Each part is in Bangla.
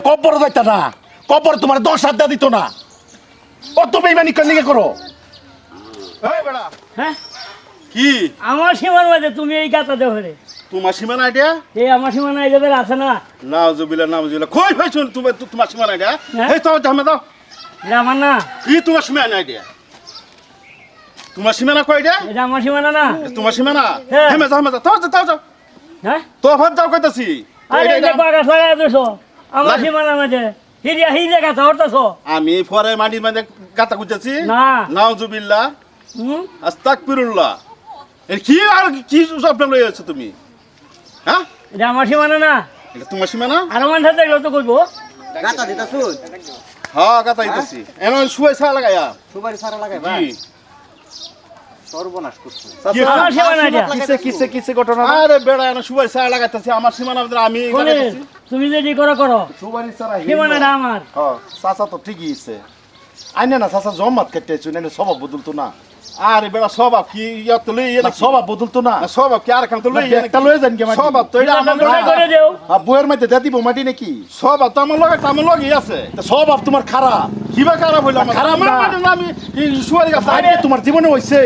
কবর যাইতা না, কবর তোমার 10 হাত দিত না। কত বেইমানি করলে করো? এই বেড়া হ্যাঁ কি আমার সীমার মাঝে তুমি এই গাতা দেবে রে তোমার সীমানা আইডিয়া? এই আমার সীমানা এই যাদের আছে না নাউজুবিল্লাহ নাউজুবিল্লাহ কই ভাইছুন তোমার সীমানা আইডিয়া? হ্যাঁ? এই তো ধামে দাও এটা আমার না, কি তোমার সীমানা আইডিয়া? তোমার সীমানা কই আইডিয়া? এটা আমার সীমানা না। তোমার সীমানা হ্যাঁ। হেমে যাও যাও হ্যাঁ তো ভাত যাও কইতাছি আরে এই যে বাগাস লাগাই দিছো আমার সীমানা মাঝে হিরিয়া গাতা হরতাছো। আমি পরে মাটির মধ্যে গাতা খুঁজেছি না। নাউজুবিল্লাহ হুম আস্তাগফিরুল্লাহ। এর কি আর কি স্বপ্ন লই আছো তুমি? হ্যাঁ এটা আমার সীমানা না। এটা তোমার সীমানা? আর আমার সাথে দেখলো তো কইবো গাতা দিতা শুন হ্যাঁ গাতা দিতেছি এমন শুয়ে ছা লাগাইয়া সুপারি সারা লাগাই কি ভাই সর্বনাশ করছো কি আমার সীমানা এটা। কিসে ঘটনা? আরে বেড়া এমন শুয়ে ছা লাগাইতেছি আমার সীমানা ভিতরে আমি কোনে লাগাইতেছি। তুমি যদি করো সুবারি সারা সীমানাটা আমার। চাচা তো ঠিকই আছে। আইনে না চাচা জমাত কেটেছো, না স্বভাব বদলতো না। আরে বেড়া স্বভাব কি ইয়া তো লই না স্বভাব বদলতো না। স্বভাব কি আর খান তো লই একটা লয়ে যান কে মাটি? স্বভাব তো এটা আমার তুমি করে দেও বইয়ের মধ্যে দিয়ে দিব মাটি নাকি? স্বভাব তো আমার লগে আছে তা স্বভাব তোমার খারাপ। কিবা খারাপ হইলো আমার খারাপ আমার না। মানে না আমি শুয়ারি গাছ মাটি তোমার জীবনে হইছে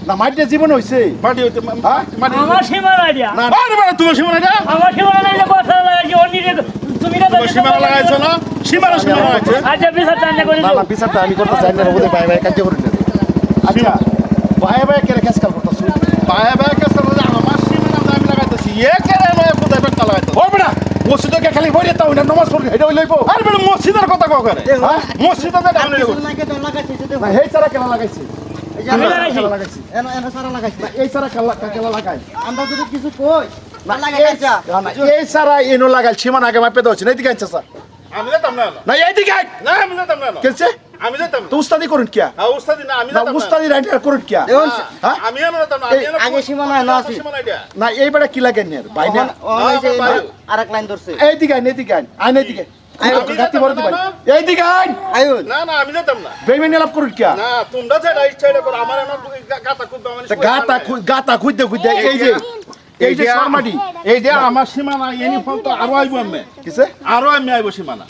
না? মাটি জীবনে হইছে? মাটি হইতে হ্যাঁ? মাটি আমার সীমানা এটা। না আরে বেড়া তোমার সীমানা এটা আমার সীমানা এটা কথা লাগাইছি অন্য তুমি না তোমার সীমানা লাগাইছো না সীমানা লাগাইছো আচ্ছা বিচার চান্দা করে না দিও না বিচারটা আমি করতে চাই না, ওদের ভাই ভাই কাজ করে নেন। আচ্ছা ভাই ভাই কেন কাজ করতেছ? বায়া বায়া কাজ করে আমার সীমানা আমি লাগাইতেছি এ কেরে নয় কোথায় বেটা লাগাইতো ও বেটা মসজিদে খালি বইরে তাও না নামাজ পড়ি এটা লইব। আরে বেটা মসজিদের কথা কও করে হ্যাঁ? মসজিদে তো ডাউন হইলো নাকি তো লাগাইছি না হেই সারা কেন লাগাইছে? এই যে আমি আমরা লাগাইছি। লাগাইছে এনে সারা লাগাইছি এই সারা কেন লাগাই? আমরা যদি কিছু কই লাগাই যা না এই সারা এনো লাগাল সীমান আগে মাপে দাও না এদিকে আনছে স্যার আমি যেতাম না না এইদিকে আয়। না আমি যেতাম না কেছে আমি যেতাম তো উস্তাদি করুন কিয়া? হ্যাঁ উস্তাদি না আমি না যেতাম উস্তাদি রাইটার করুন কিয়া? দেখুন হ্যাঁ? আমি এনে যেতাম না আমি এনে আগে সীমানায় না আছি। সীমানা এটা না এই বেটা কি লাগেন এর ভাই না? ওই যে বায়ু। আরেক লাইন ধরছে এইদিকে আইন এইদিকে আইন আইন এইদিকে আমি গাতি বড় দিবাই না। এইদিকে আইন আয়ুন না না আমি যেতাম না বেইমানি লাভ করুন কিয়া? না তোমরা যেটা ইচ্ছা এটা করো আমার এমন গাতা খুব মানে গাতা খুঁজতে খুঁজতে এই যে শর্মাটি এই যে আমার সীমানা ইউনিফর্ম তো আরো আইবো আমি কিসে আরো আমি আইবো সীমানা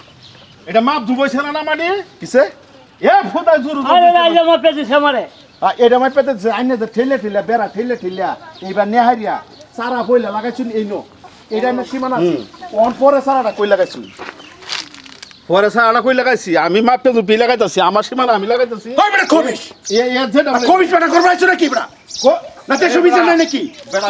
এটা মাপ ধুবইছে না মাটি কিসে এ ফুটা জোর আরে রাইলে মাপে দিছে আমারে। এটা মাই পেতে আইনে যে ঠেলে ঠেলে বেড়া ঠেলে ঠেলিয়া এইবার নেহারিয়া সারা কইলা লাগাইছুন এই নো এটা আমি সীমানা আছে অন পরে সারাটা কই লাগাইছুন পরে সারা কই লাগাইছি আমি মাপতে ধুবি লাগাইতাছি আমার সীমানা আমি লাগাইতাছি ওই বেটা কমিস এ এ যেটা কমিস বেটা করবাইছো নাকি বেটা না তে সুবিধা নাই নাকি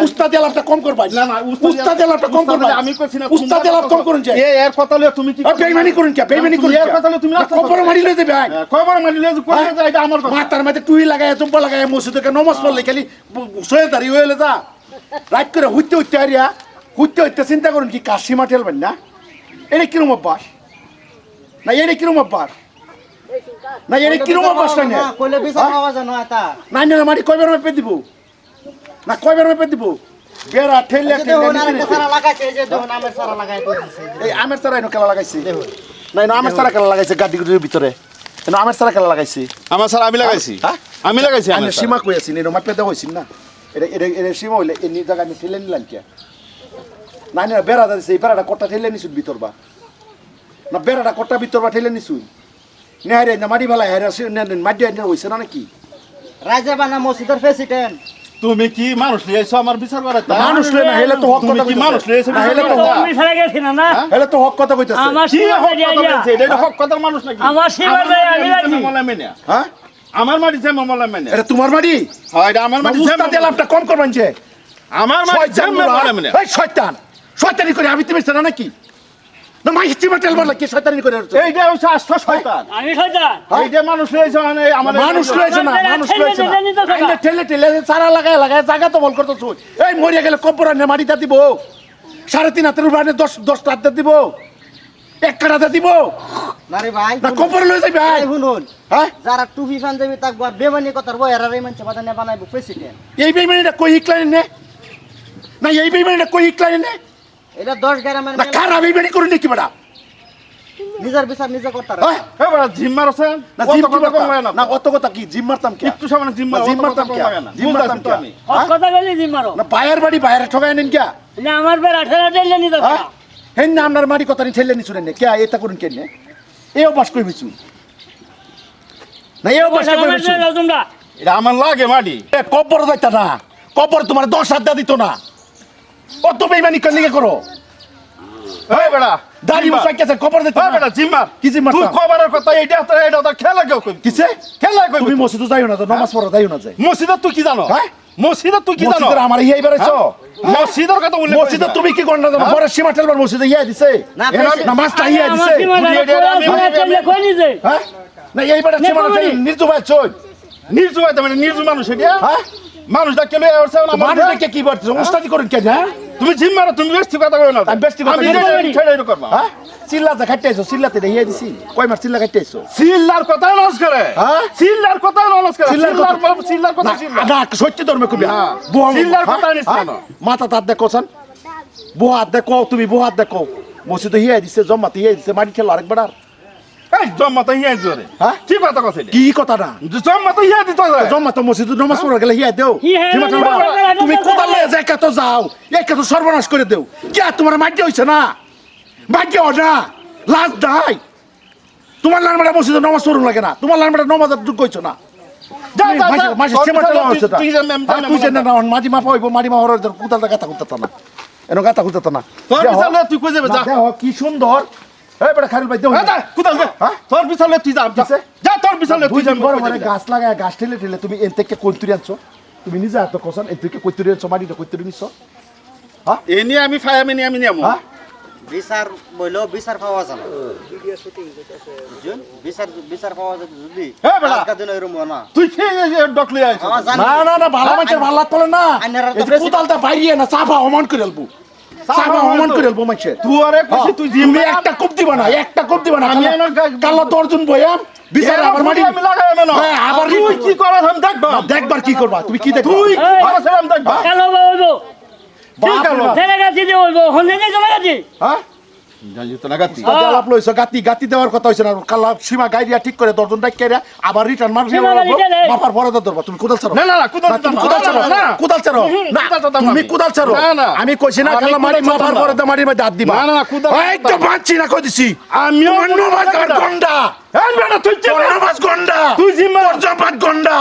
উস্তাদ এলাপটা কম করবাই না না উস্তাদ এলাপটা কম করবাই আমি কইছি না উস্তাদ এলাপ কম করুন যে এ এর কথা লয়ে তুমি কি বেইমানি করুন কি বেইমানি করুন এর কথা লয়ে তুমি রাস্তা কবর মারি লই যাবে আই কয়বার মানি লয়ে কই যায় এটা আমার কথা মাথার মধ্যে টুই লাগায় চম্পা লাগায় মসজিদে নমাজ পড়লে খালি সয়ে দাঁড়িয়ে হইলে যা রাত করে হইতে হারিয়া হইতে চিন্তা করুন কি কাশিমা ঠেলবেন না এটা কিরম অভ্যাস না এটা কিরম অভ্যাস না এটা কিরম অভ্যাস না কইলে বিচার পাওয়া যায় না তা না না মাটি কয়বার মেপে দিব না কয়বার মেপে দিব বেড়া ঠেললে দেখুন আরেকটা সারা লাগাইছে এই যে দেখুন আমের সারা লাগাই দিয়েছে এই আমের সারা এনে খেলা লাগাইছে না না আমের সারা খেলা লাগাইছে গাড়ি গুড়ির ভিতরে এনে আমের সারা খেলা লাগাইছে আমার স্যার আমি লাগাইছি হ্যাঁ? আমি লাগাইছি আমি সীমা কই আছি এনে মাপে দেওয়া হইছিন না এটা সীমা হইলে এই জায়গা আমি ঠেলে নিলাম কে না না বেড়া দিছে এই বেড়াটা কটা ঠেলে নিছুন ভিতর বা না বেড়াটা কটা ভিতর বা ঠেলে নিছুন নেহারে না মাটি ভালা হেরা মাটি আইনা হইছে না নাকি রাজা বানা মসজিদের প্রেসিডেন্ট তুমি কি মানুষ লিয়েছো আমার বিচার করার মানুষ লয় না হেলে তো হক তুমি কথা কি কইতাছে। মানুষ লিয়েছো না হেলে তো তুমি ছাড়া গেছি না না হেলে তো হক কথা কইতাছে আমার কি সীমানা হক দিয়া কথা দিয়া। বলছে এটা হক কথার মানুষ নাকি আমার সীমানা আমি রাখি। মলা মেনে হ্যাঁ আমার মাটি যে মলা মেনে এটা তোমার মাটি হয় এটা আমার মাটি যে উস্তাদ এলাপটা কম করবেন যে আমার মাটি যে মলা মেনে এই শয়তান শয়তানি করে আমি তুমি না নাকি না মাই হিস্ট্রি টেল বল কি শয়তানি করে এই যে হচ্ছে আষ্ট শয়তান আমি শয়তান। এই যে মানুষ লিয়েছো মানে আমার মানুষ লয়েছে না মানুষ লয়েছে না ঠেলে দিতে থাকা। আইনে ঠেলে ঠেলে সারা লাগায় লাগায় জায়গা তো বল করতে শুন এই মরিয়া গেলে কব্বর আনে মাটিটা দিব 3.5 হাতের উপরে 10 হাত দিব 1 কাটা দিব না রে ভাই না কব্বর লয়ে যাবে ভাই শুনুন হ্যাঁ যারা টুপি পাঞ্জাবি তাক বেমানি কথার বই এরারে মানছে বাদানে বানাইবো প্রেসিডেন্ট এই বেইমানিটা কই হিকলাইন নে না এই বেইমানিটা কই হিকলাইন নে এটা 10 গ্রামের না কারা বেইমানি করে নাকি বড়া নিজের বিচার নিজে করতার হ্যাঁ এই বড় জিম মারছেন না কত জিম কথা কম হয় না না অত কথা কি জিম মারতাম কি একটু সামনে জিম মার জিম মারতাম কি জিম মারতাম কি আমি হক কথা বলি দি মারো। না বাইরের বাড়ি বাইরে ঠগায় নেন কি না আমার বেড়া ঠেলা ঠেলে নিতে হ্যাঁ? থাকা। হেন না আপনার মাটি কথা ঠেলে নি শুনেন কে এটা করুন কেন এই অভ্যাস করে বিছু না এই অভ্যাস করে বিছু তোমরা এটা আমার লাগে মাটি কবর যাইতা না কবর তোমার 10,000 দিত না কত বেইমানি করলে কি করো এই বেটা দাড়ি মুছাই কেছে কবর দিত এই না বেটা জিম্মার কি জিম্মার তুই তা? খবরের কথা এটা তো খেলা কেউ কই কিছে খেলা কই তুমি মসজিদে যাইও না তো নামাজ পড়া যাইও না যাই মসজিদত তুই কি জানো হ্যাঁ? মসজিদত তুই কি জানো মসজিদের আমার ইয়ে বেরাইছো মসজিদের কথা উল্লেখ মসজিদে তুমি কি করনা জানো বড় সীমা ঠেলবার মসজিদে ইয়া দিছে না, নামাজটা ইয়া দিছে হ্যাঁ না এইবারে সীমা ঠেল নির্জু ভাই চই নির্জু ভাই মানে নির্জু মানুষ এটা হ্যাঁ মানুষ ডাকে লয়ে আসছে না মানুষকে কি করতেছ উস্তাদি করেন কেন হ্যাঁ তুমি জিম মারো তুমি বেশি কথা কই না আমি বেশি কথা আমি কই না। ছেড়ে এটা করবা হ্যাঁ চিল্লাতে খাইতে আইছো চিল্লাতে ইয়া দিছি কয় মাস চিল্লা খাইতে আইছো সিল্লার কথা নস করে হ্যাঁ? সিল্লার কথা নস করে সিল্লার কথা- সিল্লার কথা না না সত্য ধর্মে কবি হ্যাঁ। বুয়া চিল্লার কথা নিস হ্যাঁ? না। মাথা তার দেখো সান বুয়া দেখো তুমি বুয়া দেখো মসজিদে ইয়া দিছে জম্মাতে ইয়া দিছে মাটি খেলো আরেকবার আর এই জম্মাতে হিয়া জোরে হ্যাঁ? কি কথা কইছে কি কথা না জম্মাতে হিয়া দিত জম্মাতে মসজিদে নামাজ পড়া গেলে ইয়া দেও কি হ্যাঁ, সীমা ঠেলবা। হ্যাঁ, তুমি কোদাল লয়ে যায় কত যাও একে তো সর্বনাশ করে দেও কে তোমার মাটি হইছে না ভাগ্য না লাজ নাই তোমার লালমাটা মসজিদে নামাজ পড়ুন লাগে না তোমার লালমাটা নামাজের যোগ্য হইছো না যা, যা, যা। মাসে সীমা ঠেলা হচ্ছে না তুই যে ম্যাম, আর তুই যে না মাটি মাপা হইব মাটি মাপা হইব কোদালটা গাতা খুঁজতে না এনো গাতা খুঁজতে না তোর দেখো, পিছনে তুই কই যাবে না, যা দেখো কি সুন্দর এই বেটা খালিল ভাই দেও এই যা, কোথাও যা। হ্যাঁ? তোর পিছনে তুই যা যা। কিসে? যা তোর পিছনে তুই দুই যা দিন পর মানে গাছ লাগায় গাছ ঠেলে ঠেলে তুমি এন থেকে কৈতুরি আনছো তুমি নিজে এত কষান এন থেকে কৈতুরি আনছো মাটিটা কৈতুরি নিচ্ছ এ নিয়ে আমি ফায়ামি নিয়ে আমি নিয়ামু হ্যাঁ বিচার বইলেও বিচার পাওয়া যায় না বুঝছেন? বিচার পাওয়া যায় যদি হ্যাঁ, বেটা। আজকের দিনে এরকম হয় না তুই খেয়ে ডকলে আইছ আমার জানি। না না না ভালো মানুষের ভালো লাগতো না আইনারা তো এই যে বেশি- কোদালটা বাইরিয়ে না চাপা অমান করে এলবো চাপা অমান করে এলবো মানুষের তুই আরে খুশি তুই জিম তুমি একটা কোপ দিবা না একটা কোপ দিবা না আমি এনে কাল্লা তো অর্জুন বয়াম বিচার আবার মাটি আমি লাগাই না হ্যাঁ, আবার তুই কি করছ আমি দেখবা না, দেখবার কি করবা তুমি কি দেখবা তুই এই। আমার ছেলে আমি দেখবা কালো হইব বাপ রে কালো? বাপ। ছেলে গাছি দিয়ে হইব হন্যে নেই চলে গেছি হ্যাঁ জানি তো না গাতি আলাপ লইছো গাতি গাতি দেওয়ার কথা হইছে না কাল্লা সীমা গাইরিয়া ঠিক করে দর্জন ডাক কেরে আবার রিটার্ন মারবি সীমা গাইরিয়া নেই। মাপার পরে তো ধরবা তুমি কোদাল ছাড়ো না না না কুদাল না, তুমি কোদাল ছাড়ো না কোদাল ছাড়ো না কোদাল ছাড়তাম তুমি আমি। কোদাল ছাড়ো না, না। আমি কইছি না আমি কালা মারি কোদাল মাপার ছাড়তাম পরে তো মারির মধ্যে হাত দিবা না, না, কোদাল এই তো ছাড়তাম। বাঁচছি না কই দিছি আমিও তোমার নমাজ কোদাল ছাড়তাম। গন্ডা এই বেটা তুই তোর নমাজ গন্ডা তুই জিম্মা তোর জবাত গন্ডা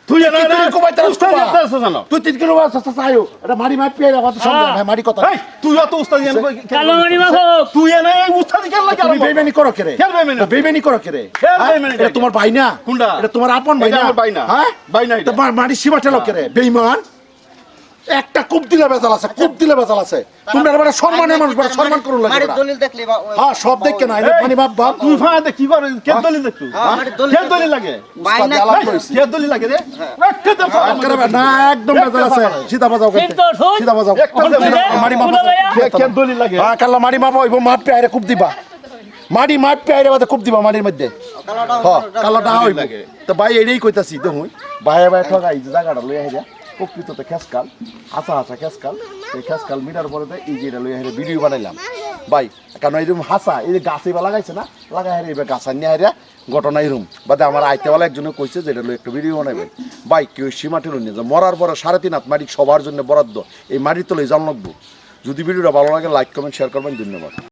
তুই কি তুই কোবাই তার উস্তাদ উস্তাদ? যেতেছ জানো তুই 3 কিলো বাস চাইও এটা মারি মার পেয়ে কথা সন্দেহ ভাই মারি কথা এই তুই অত উস্তাদ কালো মারি মাখো তুই এনে এই উস্তাদি কেন লাগে তুমি বেইমানি করো কেরে কেন বেইমানি? বেইমানি করো কেরে কেন হ্যাঁ? বেইমানি এটা করে? তোমার ভাই না কোনটা? এটা তোমার আপন ভাই এটা না আমার ভাই না। হ্যাঁ ভাই না এটা। তোমার মারি সীমা ঠেলো কেরে বেঈমান একটা কূপ দিলে বেজাল আছে কূপ দিলে বেজাল আছে তোমরা এবারে সম্মানের মানুষ বড় সম্মান করুন লাগে মাটির এবারে। দলিল দেখলি বা- ওই- হ্যাঁ সব দেখকে না এটা মানে বাপ বাপ তুই ফাঁদে কি করে কে দলিল দেখ তুই হ্যাঁ, মাটির দলিল কে দলিল লাগে বাইনা উস্তাদ আলাপ এই, করেছি। কে দলিল লাগে রে একটা দে আর করে না একদম বেজাল আছে সিধা বাজাও কেন কিন্তু শোন সিধা বাজাও একটা দে, মারি মাপ কে দলিল লাগে হ্যাঁ কাল্লা মারি মাপ হইব মাপ পেয়ারে কূপ দিবা মারি মাপ পেয়ারে বাদে কূপ দিবা মারির মধ্যে কালোটা- হ্যাঁ কাল্লাটা হইব লাগে। তো ভাই এটাই কইতাছি দেখুন ভাই ভাই ঠগাই যে জায়গাটা লইয়া হেরা প্রকৃততে খেসকাল হাসা হাসা খেসকাল এই খেসকাল মিটার পরে তো এই যে এটা লইয়া হেরা ভিডিও বানাইলাম ভাই কারণ এরকম হাসা এই যে গাছে বা লাগাইছে না লাগাই হেরা এবার গাছা নিয়ে হেরা ঘটনা এরম বাদে আমার আইতেওয়ালা একজনে কইছে যে এটা লই একটু ভিডিও বানাবেন ভাই কেউ সীমা ঠেলো নিয়ে যে মরার পরে 3.5 হাত মাটি সবার জন্য বরাদ্দ এই মাটি তো লই জান লাগবো যদি ভিডিওটা ভালো লাগে লাইক কমেন্ট শেয়ার করবেন ধন্যবাদ